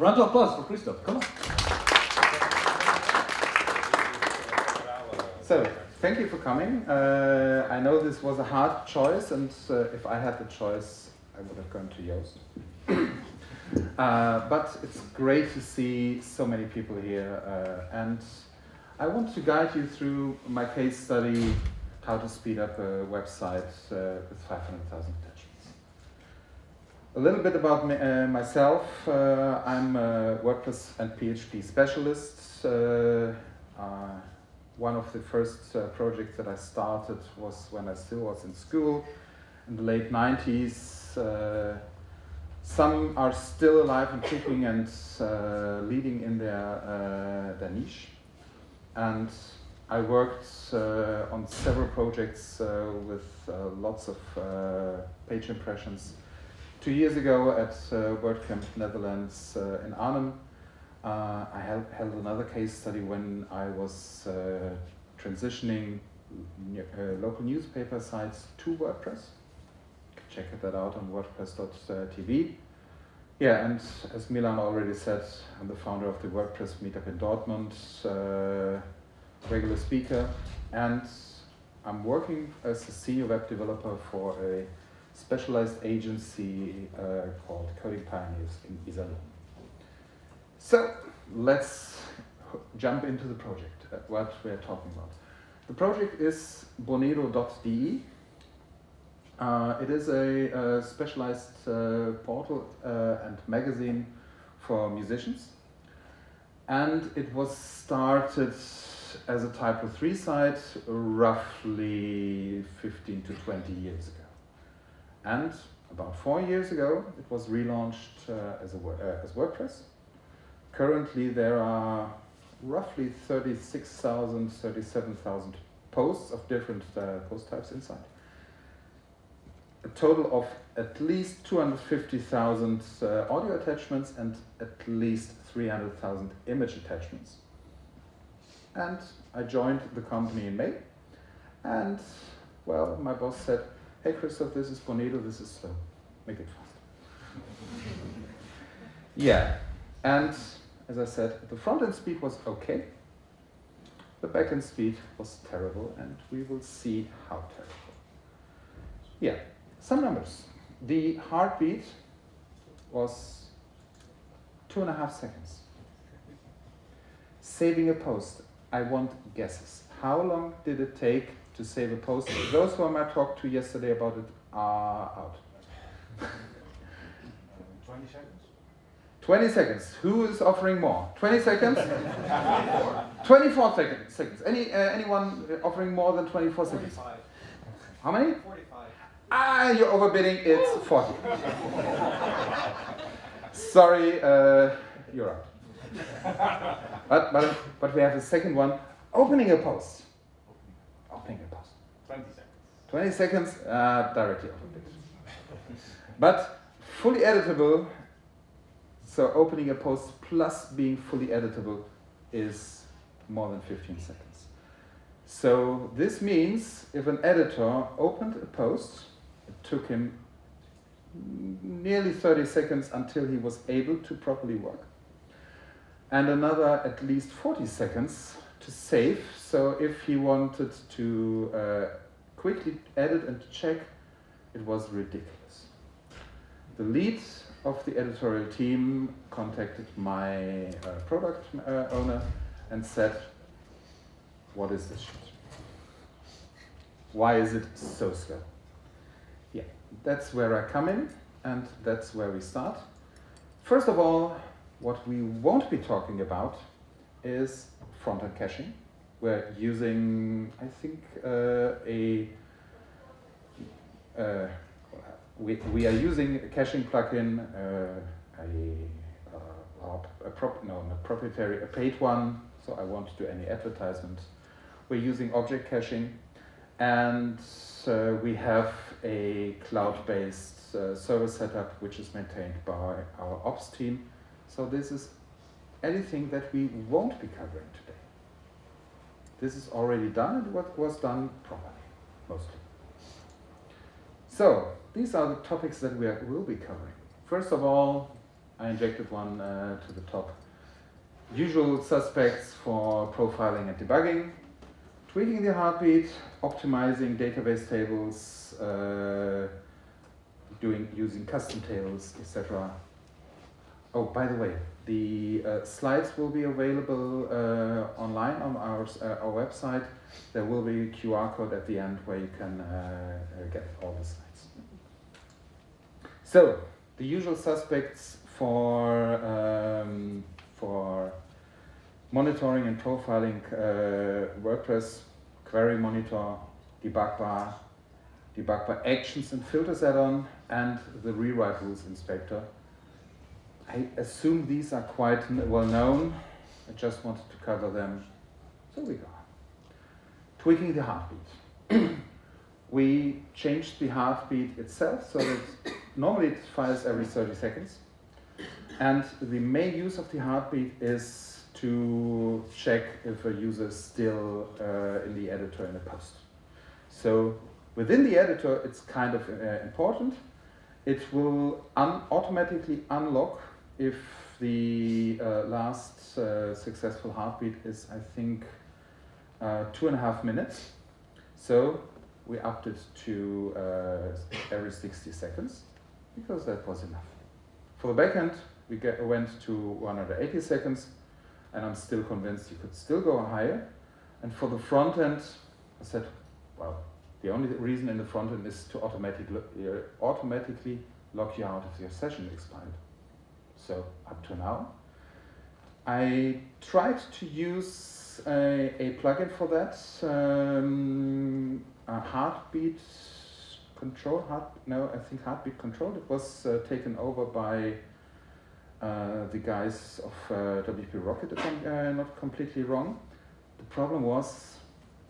Round of applause for Christoph. Come on. So, thank you for coming. I know this was a hard choice, and if I had the choice, I would have gone to Joost. But it's great to see so many people here, and I want to guide you through my case study, how to speed up a website with 500,000 attachments. A little bit about myself. I'm a WordPress and PHP specialist. One of the first projects that I started was when I still was in school in the late 90s. Some are still alive and kicking and leading in their niche. And I worked on several projects with lots of page impressions. 2 years ago at WordCamp Netherlands in Arnhem, I held another case study when I was transitioning local newspaper sites to WordPress. Check that out on wordpress.tv. Yeah, and as Milan already said, I'm the founder of the WordPress meetup in Dortmund, regular speaker, and I'm working as a senior web developer for a specialized agency called Coding Pioneers in Iserlohn. So let's jump into the project, what we're talking about. The project is bonedo.de. It is a specialized portal and magazine for musicians. And it was started as a Typo 3 site roughly 15 to 20 years ago. And about 4 years ago, it was relaunched as WordPress. Currently, there are roughly 36,000, 37,000 posts of different post types inside. A total of at least 250,000 audio attachments and at least 300,000 image attachments. And I joined the company in May. And, well, my boss said, hey, Christoph, this is Bonedo, this is slow. Make it fast. Yeah, and as I said, the front-end speed was okay. The back-end speed was terrible, and we will see how terrible. Yeah, some numbers. The heartbeat was 2.5 seconds. Saving a post, I want guesses. How long did it take to save a post? Those who I talked to yesterday about it are out. 20 seconds? 20 seconds. Who is offering more? 20 seconds? 24 seconds. Anyone offering more than 24 seconds? 45. How many? 45. Ah, you're overbidding. It's 40. Sorry, you're out. But we have a second one. Opening a post. 20 seconds. 20 seconds, directly overbid. But fully editable. So opening a post plus being fully editable is more than 15 seconds. So this means if an editor opened a post, it took him nearly 30 seconds until he was able to properly work. And another at least 40 seconds to save. So if he wanted to quickly edit and check, it was ridiculous. The lead of the editorial team contacted my product owner and said, what is this shit? Why is it so slow? Yeah, that's where I come in, and that's where we start. First of all, what we won't be talking about is front-end caching. We're using, I think, we are using a caching plugin, a paid one, so I won't do any advertisement. We're using object caching, and we have a cloud-based server setup which is maintained by our ops team. So this is anything that we won't be covering today. This is already done and what was done properly, mostly. So these are the topics that we will be covering. First of all, I injected one to the top. Usual suspects for profiling and debugging, tweaking the heartbeat, optimizing database tables, using custom tables, etc. Oh, by the way, the slides will be available online on our website. There will be a QR code at the end where you can get all the slides. So, the usual suspects for monitoring and profiling WordPress: query monitor, debug bar actions and filters add-on, and the rewrite rules inspector. I assume these are quite well known. I just wanted to cover them. So we go. Tweaking the heartbeat. We changed the heartbeat itself so that normally it fires every 30 seconds. And the main use of the heartbeat is to check if a user is still in the editor in a post. So within the editor, it's kind of important. It will automatically unlock if the last successful heartbeat is, I think, 2.5 minutes. So we upped it to every 60 seconds because that was enough. For the backend, we went to 180 seconds, and I'm still convinced you could still go higher. And for the front end, I said, well, the only reason in the front end is to automatically lock you out if your session expired. So up to now, I tried to use a plugin for that, a heartbeat control. Heartbeat control. It was taken over by the guys of WP Rocket, if I'm not completely wrong. The problem was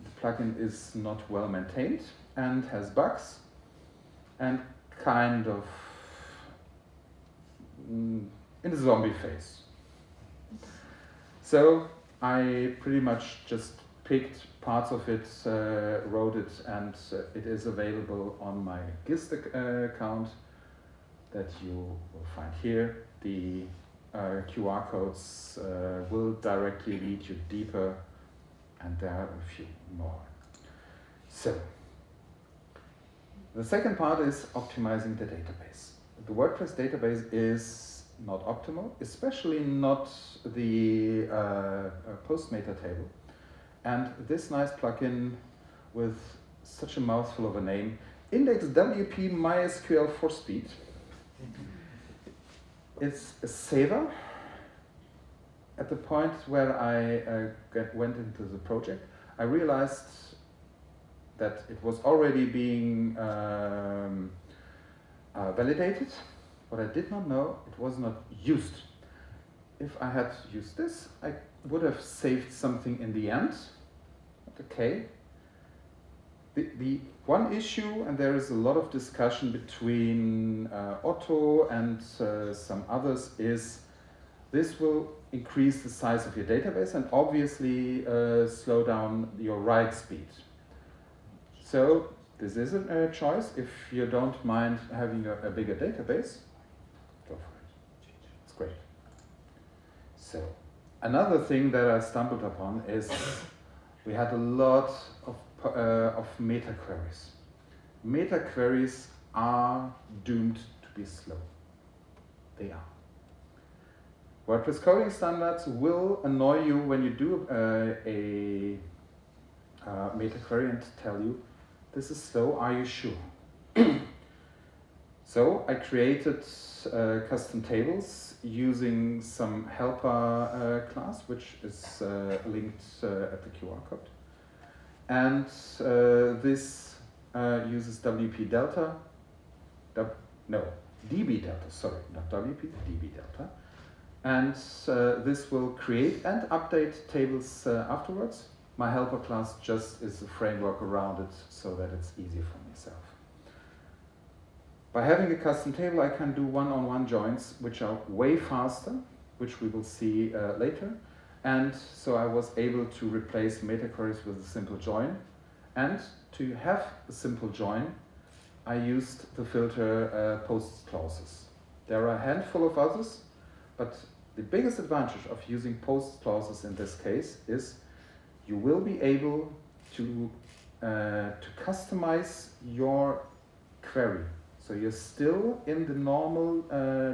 the plugin is not well maintained and has bugs and kind of in the zombie phase. So I pretty much just picked parts of it, wrote it, and it is available on my GIST account that you will find here. The QR codes will directly lead you deeper, and there are a few more. So, the second part is optimizing the database. The WordPress database is not optimal, especially not the post meta table. And this nice plugin with such a mouthful of a name, index WP MySQL for speed. It's a saver. At the point where I went into the project, I realized that it was already being validated. What I did not know, it was not used. If I had used this, I would have saved something in the end. Okay. The one issue, and there is a lot of discussion between Otto and some others, is this will increase the size of your database and obviously slow down your write speed. So this is a choice. If you don't mind having a bigger database, go for it. It's great. So another thing that I stumbled upon is we had a lot of meta queries. Meta queries are doomed to be slow. They are. WordPress coding standards will annoy you when you do a meta query and tell you, this is slow, are you sure? So I created custom tables using some helper class, which is linked at the QR code. And this uses dbDelta, dbDelta, sorry, not WP, dbDelta. And this will create and update tables afterwards. My helper class just is a framework around it so that it's easy for myself. By having a custom table, I can do one-on-one joins, which are way faster, which we will see later. And so I was able to replace meta queries with a simple join. And to have a simple join, I used the filter post clauses. There are a handful of others, but the biggest advantage of using post clauses in this case is you will be able to customize your query. So you're still in the normal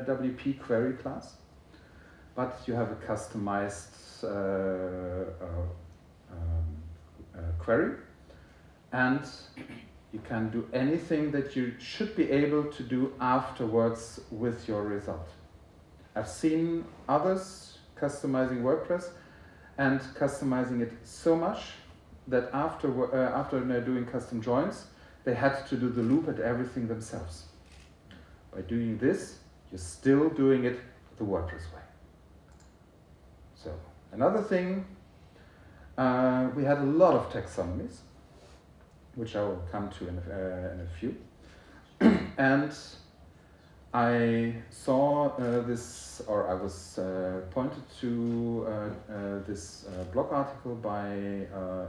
WP query class, but you have a customized query, and you can do anything that you should be able to do afterwards with your result. I've seen others customizing WordPress and customizing it so much that after doing custom joins, they had to do the loop and everything themselves. By doing this, you're still doing it the WordPress way. So, another thing, we had a lot of taxonomies, which I will come to in a few. And I saw this, or I was pointed to this blog article by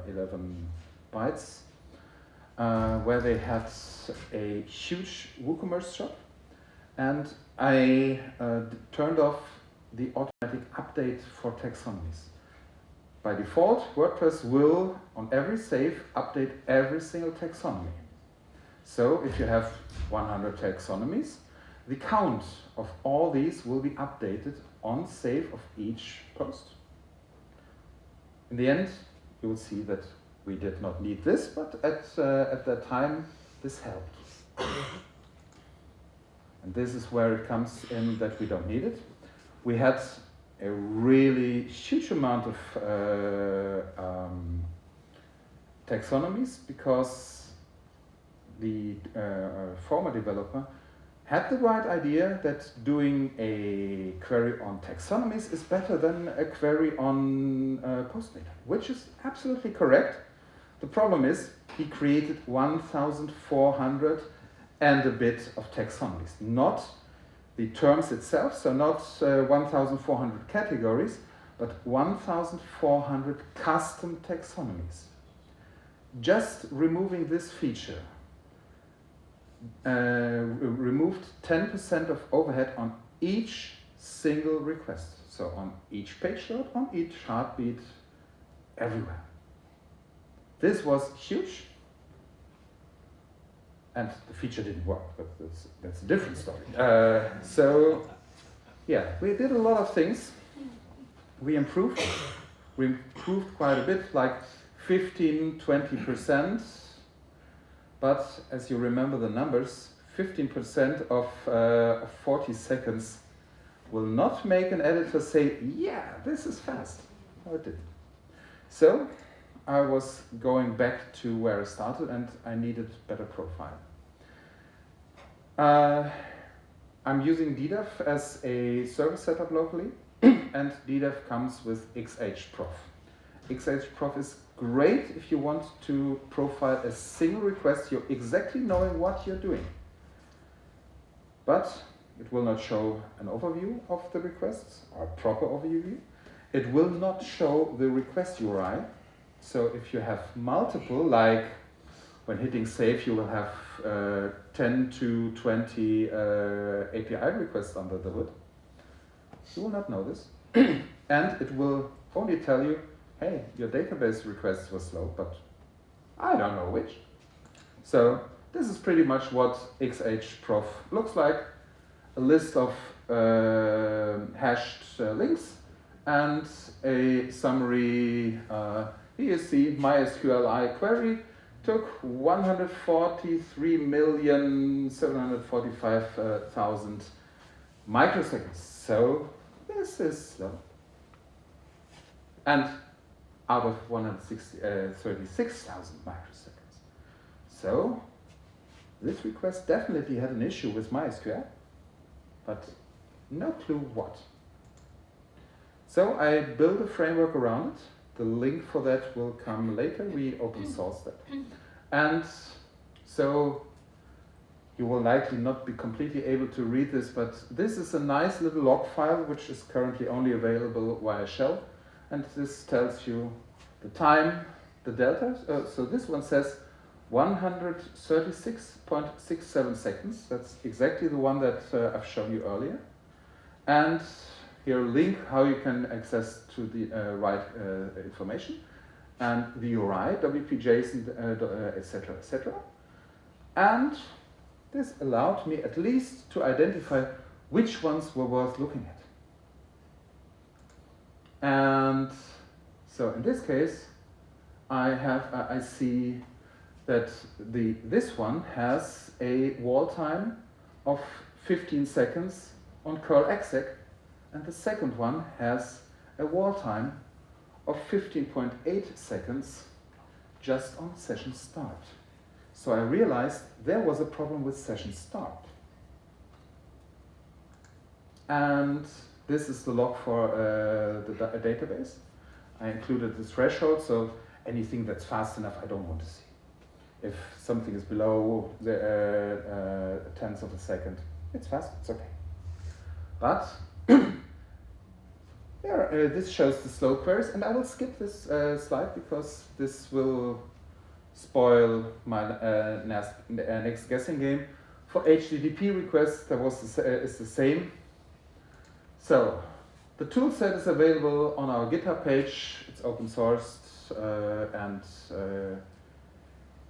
11 Bytes, where they had a huge WooCommerce shop, and I turned off the automatic update for taxonomies. By default, WordPress will, on every save, update every single taxonomy. So if you have 100 taxonomies, the count of all these will be updated on save of each post. In the end, you will see that we did not need this, but at that time, this helped. And this is where it comes in that we don't need it. We had a really huge amount of taxonomies because the former developer had the right idea that doing a query on taxonomies is better than a query on post data, which is absolutely correct. The problem is he created 1,400 and a bit of taxonomies, not the terms itself, so not 1,400 categories, but 1,400 custom taxonomies. Just removing this feature removed 10% of overhead on each single request. So on each page load, on each heartbeat, everywhere. This was huge. And the feature didn't work, but that's a different story. So, yeah, we did a lot of things. We improved quite a bit, like 15–20%. But as you remember the numbers, 15% of 40 seconds will not make an editor say, yeah, this is fast. No, it didn't. So I was going back to where I started, and I needed better profile. I'm using dbDelta as a service setup locally, and dbDelta comes with xhprof. xhprof is great if you want to profile a single request, you're exactly knowing what you're doing. But it will not show an overview of the requests, or a proper overview. It will not show the request URI. So if you have multiple, like when hitting save, you will have 10 to 20 API requests under the hood. You will not know this. And it will only tell you, hey, your database request was slow, but I don't know which. So this is pretty much what xhprof looks like. A list of hashed links and a summary. Here you see MySQLi query took 143,745,000 microseconds. So this is slow. And out of 136,000 microseconds. So this request definitely had an issue with MySQL, but no clue what. So I built a framework around it. The link for that will come later. We open sourced that. And so you will likely not be completely able to read this, but this is a nice little log file which is currently only available via shell. And this tells you the time, the delta. So this one says 136.67 seconds. That's exactly the one that I've shown you earlier. And here a link how you can access to the right information, and the URI, WP-JSON, etc., etc. And this allowed me at least to identify which ones were worth looking at. And so in this case, I see that this one has a wall time of 15 seconds on curl exec, and the second one has a wall time of 15.8 seconds just on session start. So I realized there was a problem with session start. And this is the log for the database. I included the threshold, so anything that's fast enough I don't want to see. If something is below the tenth of a second, it's fast, it's okay. But this shows the slow queries, and I will skip this slide because this will spoil my next guessing game. For HTTP requests, is the same. So the toolset is available on our GitHub page. It's open sourced and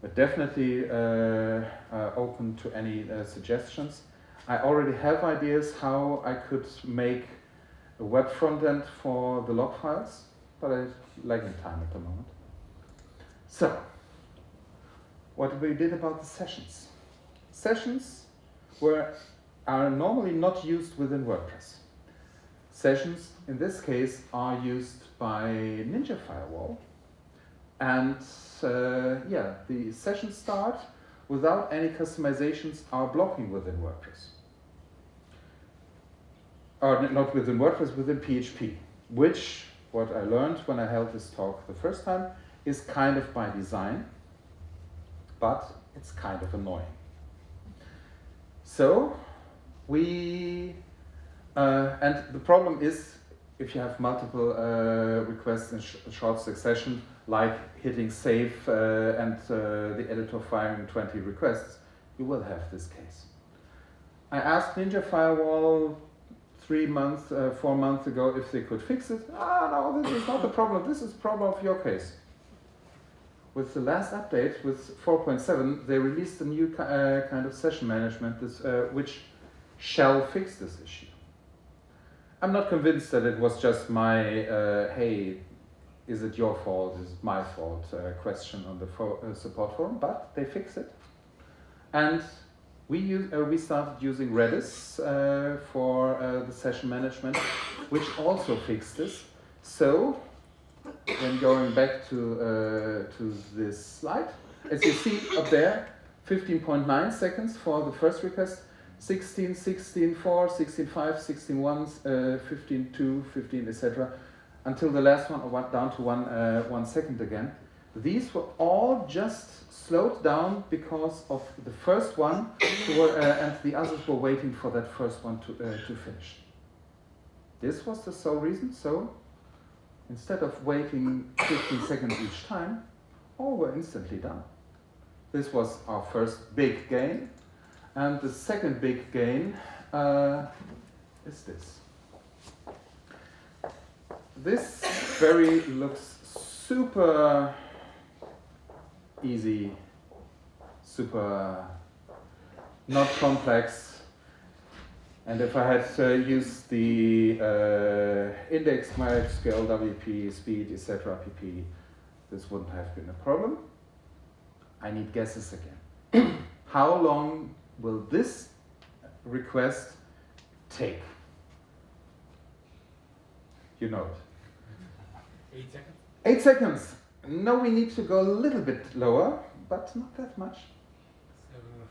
but definitely open to any suggestions. I already have ideas how I could make a web front end for the log files, but I'm lacking time at the moment. So, what we did about the sessions. Sessions are normally not used within WordPress. Sessions, in this case, are used by Ninja Firewall. And the session start without any customizations are blocking within WordPress. Or not within WordPress, within PHP, which, what I learned when I held this talk the first time, is kind of by design, but it's kind of annoying. So and the problem is, if you have multiple requests in short succession, like hitting save and the editor firing 20 requests, you will have this case. I asked Ninja Firewall 4 months ago if they could fix it. No, this is not the problem. This is the problem of your case. With the last update, with 4.7, they released a new kind of session management which shall fix this issue. I'm not convinced that it was just my, hey, is it your fault, is it my fault question on the support forum, but they fixed it. And we started using Redis for the session management, which also fixed this. So, when going back to this slide, as you see up there, 15.9 seconds for the first request, 16, 16, 4, 16, 5, 16, 1, 15, 2, 15, etc. Until the last one went down to 1 second again. These were all just slowed down because of the first one, and the others were waiting for that first one to finish. This was the sole reason. So instead of waiting 15 seconds each time, all were instantly done. This was our first big gain. And the second big gain is this. This looks super easy, super not complex. And if I had used the index, MySQL, WP, speed, etc., pp, this wouldn't have been a problem. I need guesses again. How long will this request take? You know it. 8 seconds? 8 seconds. No, we need to go a little bit lower, but not that much.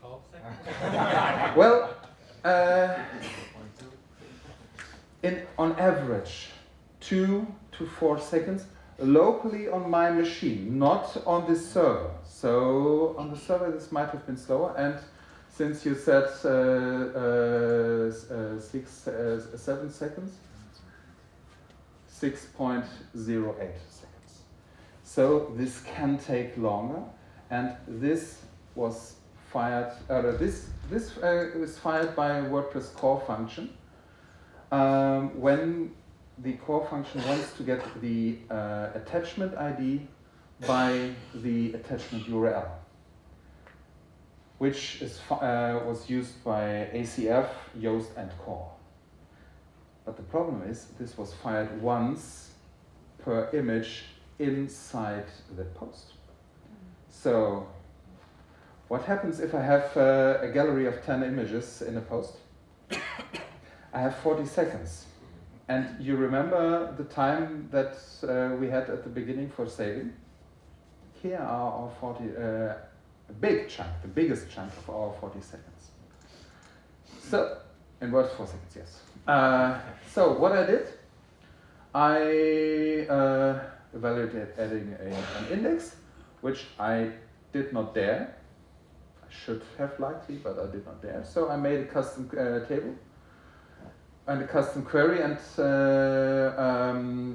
7.5 seconds? Well, on average, 2 to 4 seconds locally on my machine, not on this server. So on the server this might have been slower, and since you said 7 seconds, 6.08 seconds. So this can take longer, and this was fired. This was fired by a WordPress core function, when the core function wants to get the attachment ID by the attachment URL, which is was used by ACF, Yoast, and core. But the problem is this was fired once per image inside the post. So what happens if I have a gallery of 10 images in a post? I have 40 seconds. And you remember the time that we had at the beginning for saving? Here are our 40, a big chunk, the biggest chunk of our 40 seconds. So, in words, 4 seconds, yes. So what I did, I evaluated adding an index, which I did not dare. I should have likely, but I did not dare. So I made a custom table and a custom query and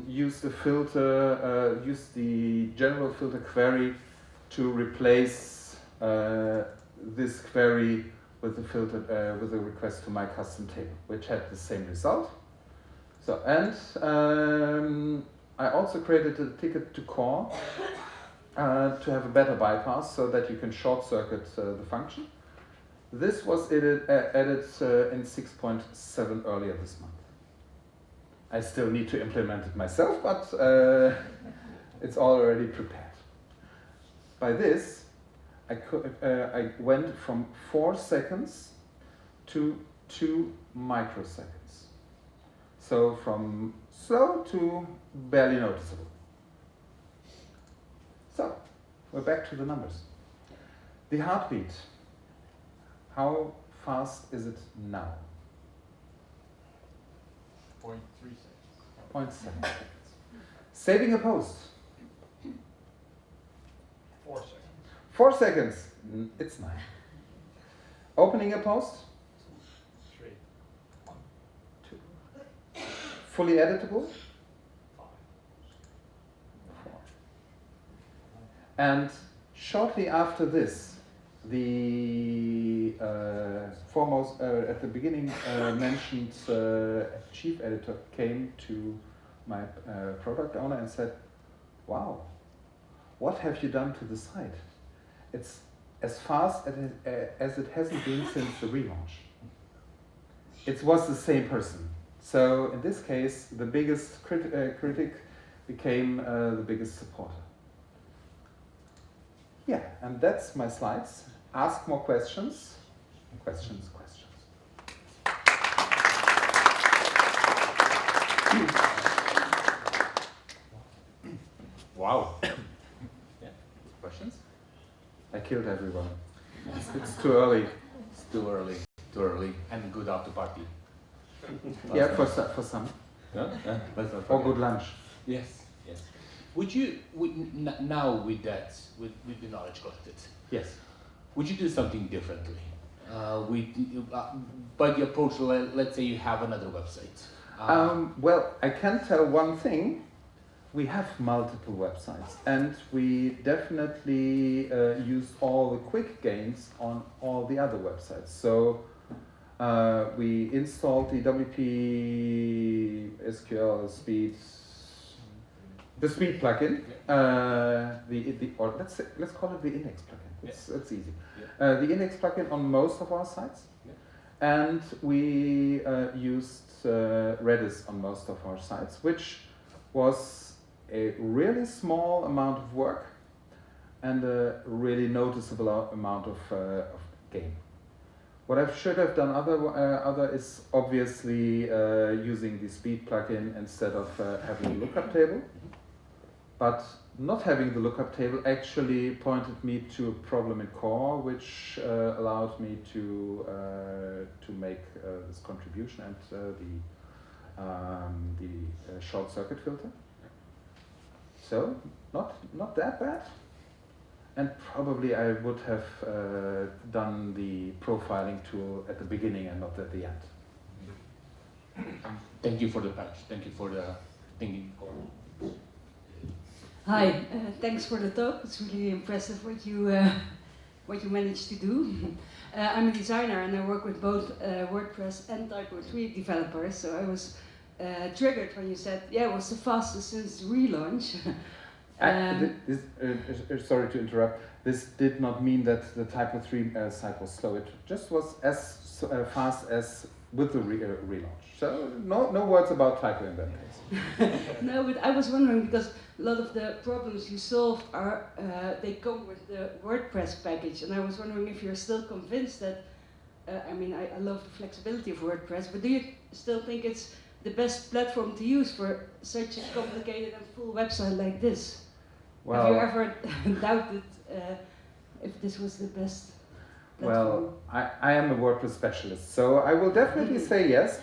used the filter, used the general filter query to replace this query with the filter with a request to my custom table, which had the same result. So and I also created a ticket to core to have a better bypass so that you can short circuit the function. This was added in 6.7 earlier this month. I still need to implement it myself, but it's already prepared. By this, I went from 4 seconds to 2 microseconds. So from slow to barely noticeable. So, we're back to the numbers. The heartbeat. How fast is it now? 0.3 seconds. 0.7 seconds. Saving a post. 4 seconds. 4 seconds. It's 9. Opening a post. 3. 2. Fully editable. 5. 4. And shortly after this, the foremost at the beginning mentioned chief editor came to my product owner and said, "Wow, what have you done to the site? It's as fast as it hasn't been since the relaunch." It was the same person. So in this case, the biggest critic became the biggest supporter. Yeah, and that's my slides. Ask more questions. Questions. Wow. Yeah. Questions? I killed everyone. It's too early. It's too early, and good after party. Yeah, for some. Yeah? Or good lunch. Yes. Would you, now with that, with the knowledge collected, Yes. would you do something differently? By the approach, let's say you have another website. Well, I can tell one thing. We have multiple websites, and we definitely use all the quick gains on all the other websites. So we installed the WP SQL Speed, the Speed plugin, or let's call it the index plugin. It's easy. Yeah. The index plugin on most of our sites, and we used Redis on most of our sites, which was a really small amount of work and a really noticeable amount of gain. What I should have done other is obviously using the Speed plugin instead of having a lookup table. But not having the lookup table actually pointed me to a problem in core, which allowed me to make this contribution and the short circuit filter. So not that bad, and probably I would have done the profiling tool at the beginning and not at the end. Thank you for the patch. Thank you for the thinking. Hi, thanks for the talk. It's really impressive what you what you managed to do. I'm a designer and I work with both WordPress and Typo 3 developers, so I was triggered when you said, yeah, it was the fastest since the relaunch. Sorry to interrupt. This did not mean that the Typo 3 site was slow. It just was as fast as with the relaunch. So no words about typo in that case. No, but I was wondering because a lot of the problems you solve are they come with the WordPress package, and I was wondering if you're still convinced that. I mean, I love the flexibility of WordPress, but do you still think it's the best platform to use for such a complicated and full website like this? Well, have you ever doubted if this was the best platform? Well, I am a WordPress specialist, so I will definitely say yes,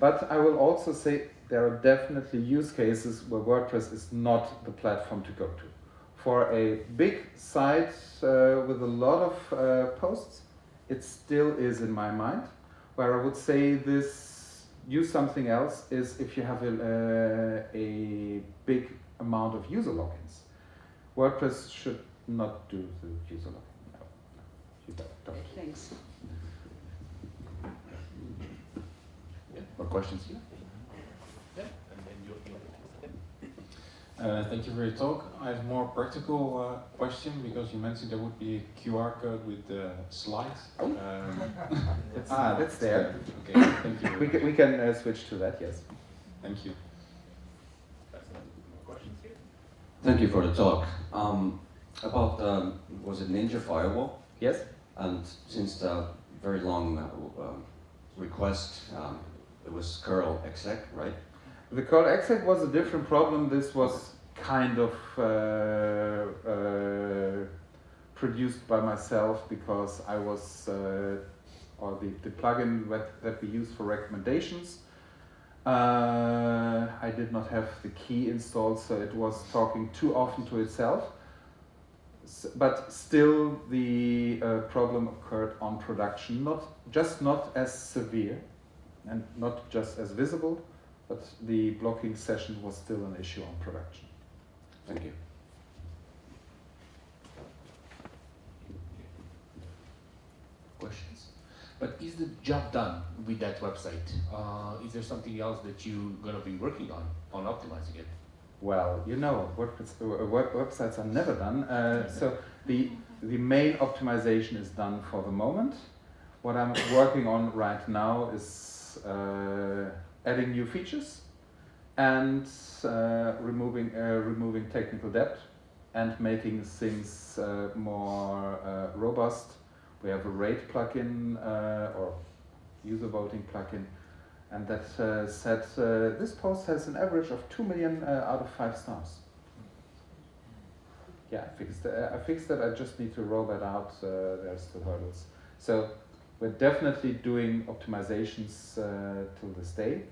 but I will also say there are definitely use cases where WordPress is not the platform to go to. For a big site with a lot of posts, it still is in my mind. Where I would say use something else is if you have a big amount of user logins. WordPress should not do the user login. No, you don't. Thanks. Yeah. More questions here? Yeah, and then Thank you for your talk. I have a more practical question because you mentioned there would be a QR code with the slides. It's there. Okay, thank you. We can switch to that, yes. Thank you. questions here? Thank you for the talk. About was it Ninja Firewall? Yes? And since the very long request, it was curl exec, right? The curl exec was a different problem. This was kind of produced by myself because I was, or the plugin that we use for recommendations, I did not have the key installed, so it was talking too often to itself. But still the problem occurred on production, not as severe and not just as visible, but the blocking session was still an issue on production. Thank you. Questions? But is the job done with that website? Is there something else that you're going to be working on optimizing it? Well, you know, websites are never done. So the main optimization is done for the moment. What I'm working on right now is adding new features and removing technical debt and making things more robust. We have a rate plugin or user voting plugin. And that said, this post has an average of 2 million out of 5 stars. Yeah, I fixed that. I just need to roll that out. There's still hurdles. So we're definitely doing optimizations till this day,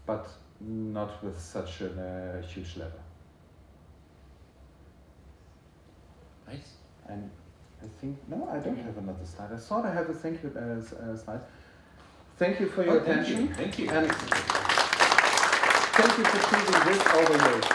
but not with such a huge level. Nice. And I think, no, I don't have another slide. I thought I have a thank you slide. Thank you for your attention. Thank you. And thank you for choosing this over yours.